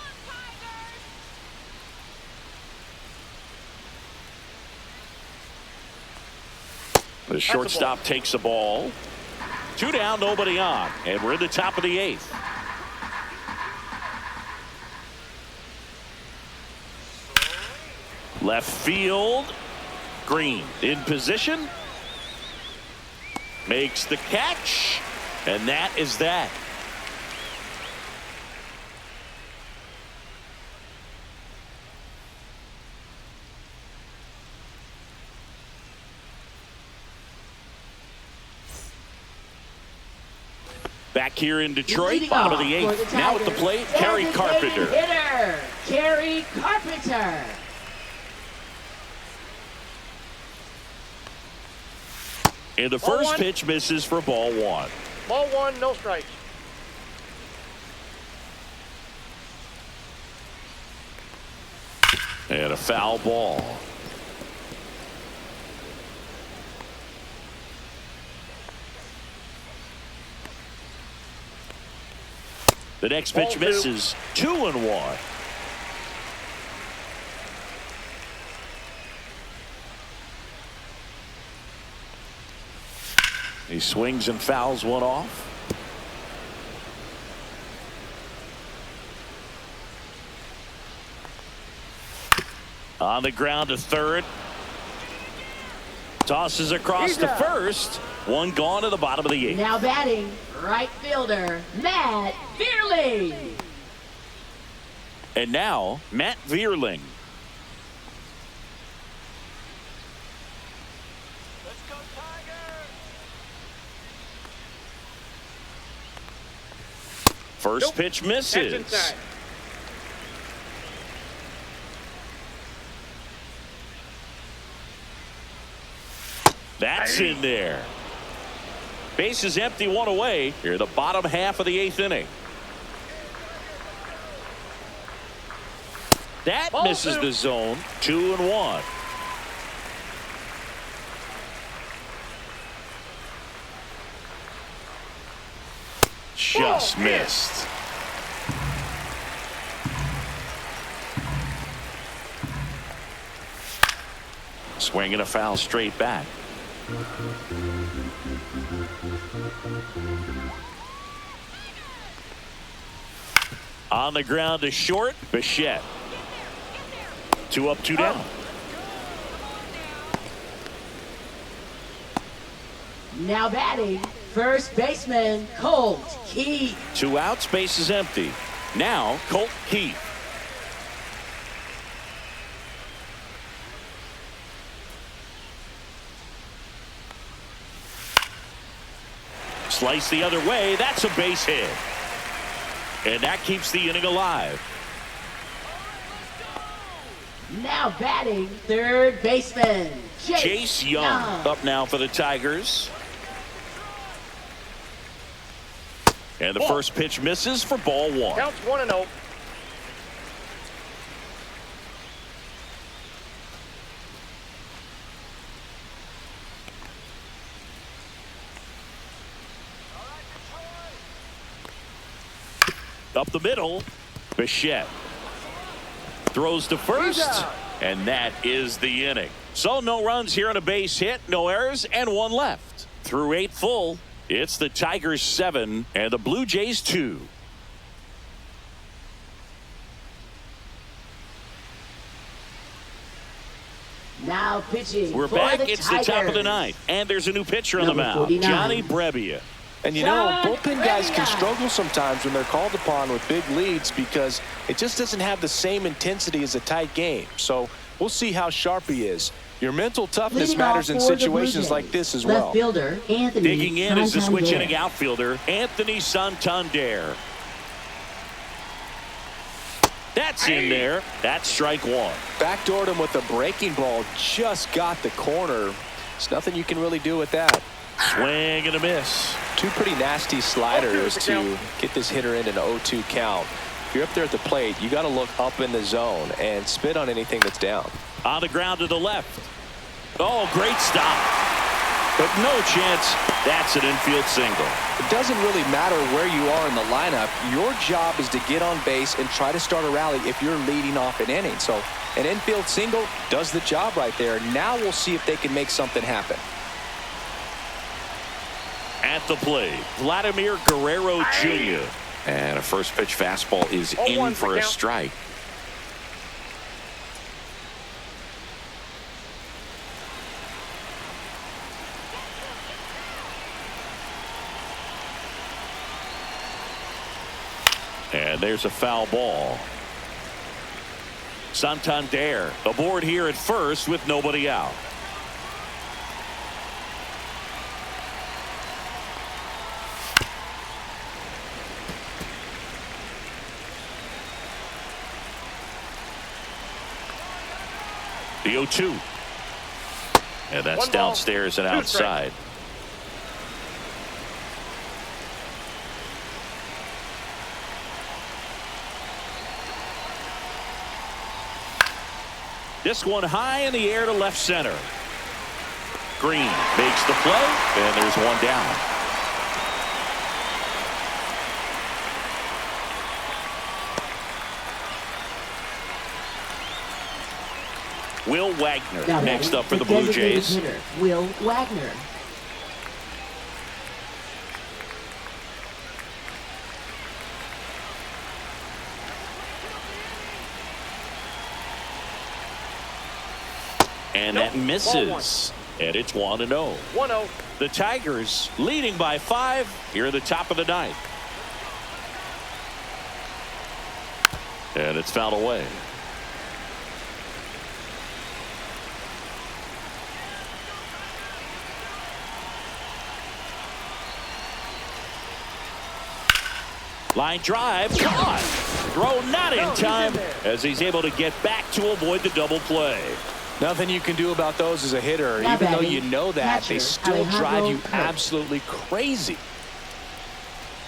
The shortstop takes the ball. 2 down, nobody on. And we're in the top of the 8th. Left field. Green in position. Makes the catch. And that is that. Back here in Detroit, bottom of the 8th. Now at the plate, Kerry Carpenter. Hitter, Kerry Carpenter. And the first pitch misses for ball 1. Ball 1, no strikes. And a foul ball. The next pitch misses. 2-1. He swings and fouls one off. On the ground to third. Tosses across to first. 1 gone to the bottom of the 8th. Now batting, right fielder, Matt Vierling. And now, Matt Vierling. First pitch misses. That's in there. Base is empty, 1 away. Here, the bottom half of the 8th inning. That misses the zone. 2-1. Just missed. Swinging a foul straight back. On the ground to short, Bichette. 2 up, 2 down. Now batting, first baseman, Colt Keith. 2 outs, base is empty. Now, Colt Keith. Slice the other way. That's a base hit. And that keeps the inning alive. Now batting, third baseman, Chase Young up now for the Tigers. And the first pitch misses for ball 1. Counts 1-0. Up the middle, Bichette throws to first, and that is the inning. So no runs here on a base hit, no errors, and 1 left. Through 8 full, it's the Tigers 7 and the Blue Jays 2. Now pitching. We're back. It's the top of the 9th, and there's a new pitcher on the mound, Johnny Brebbia. And you know, bullpen guys can struggle sometimes when they're called upon with big leads because it just doesn't have the same intensity as a tight game. So we'll see how sharp he is. Your mental toughness matters in situations like this as well. Left fielder, Anthony Digging in is the switch Santander. inning outfielder, Anthony Santander. That's in there. That's strike one. Backdoored him with a breaking ball. Just got the corner. There's nothing you can really do with that. Swing and a miss. Two pretty nasty sliders to get this hitter in an 0-2 count. If you're up there at the plate, you got to look up in the zone and spit on anything that's down. On the ground to the left. Oh, great stop. But no chance. That's an infield single. It doesn't really matter where you are in the lineup. Your job is to get on base and try to start a rally if you're leading off an inning. So an infield single does the job right there. Now we'll see if they can make something happen. At the plate, Vladimir Guerrero Jr. And a first pitch fastball is in for a strike. And there's a foul ball. Santander aboard here at first with nobody out. The 0-2. And that's downstairs and outside. This one high in the air to left center. Green makes the play, and there's one down. Will Wagner next up for the Blue Jays. Hitter, Will Wagner. And that misses. And it's 1-0. 1-0. The Tigers leading by 5 here at the top of the ninth. And it's fouled away. Line drive, caught. Throw not in time as he's able to get back to avoid the double play. Nothing you can do about those as a hitter. Even though you know that, they still drive you absolutely crazy.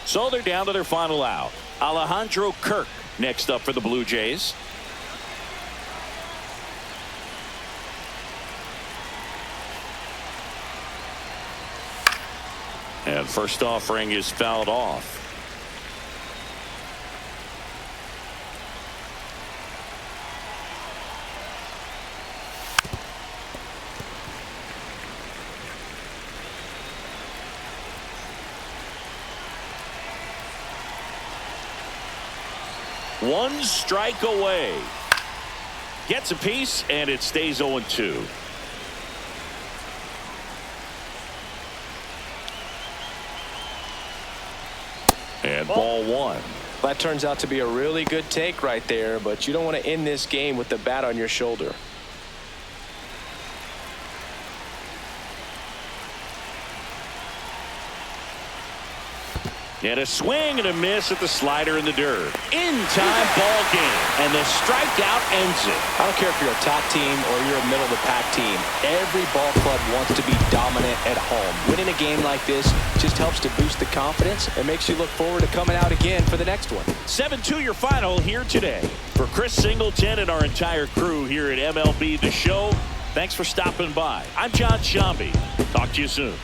So they're down to their final out. Alejandro Kirk next up for the Blue Jays. And first offering is fouled off. One strike away. Gets a piece, and it stays 0-2. And ball one. That turns out to be a really good take right there, but you don't want to end this game with the bat on your shoulder. And a swing and a miss at the slider in the dirt. In time, ball game. And the strikeout ends it. I don't care if you're a top team or you're a middle-of-the-pack team. Every ball club wants to be dominant at home. Winning a game like this just helps to boost the confidence and makes you look forward to coming out again for the next one. 7-2 your final here today. For Chris Singleton and our entire crew here at MLB The Show, thanks for stopping by. I'm John Shambi. Talk to you soon.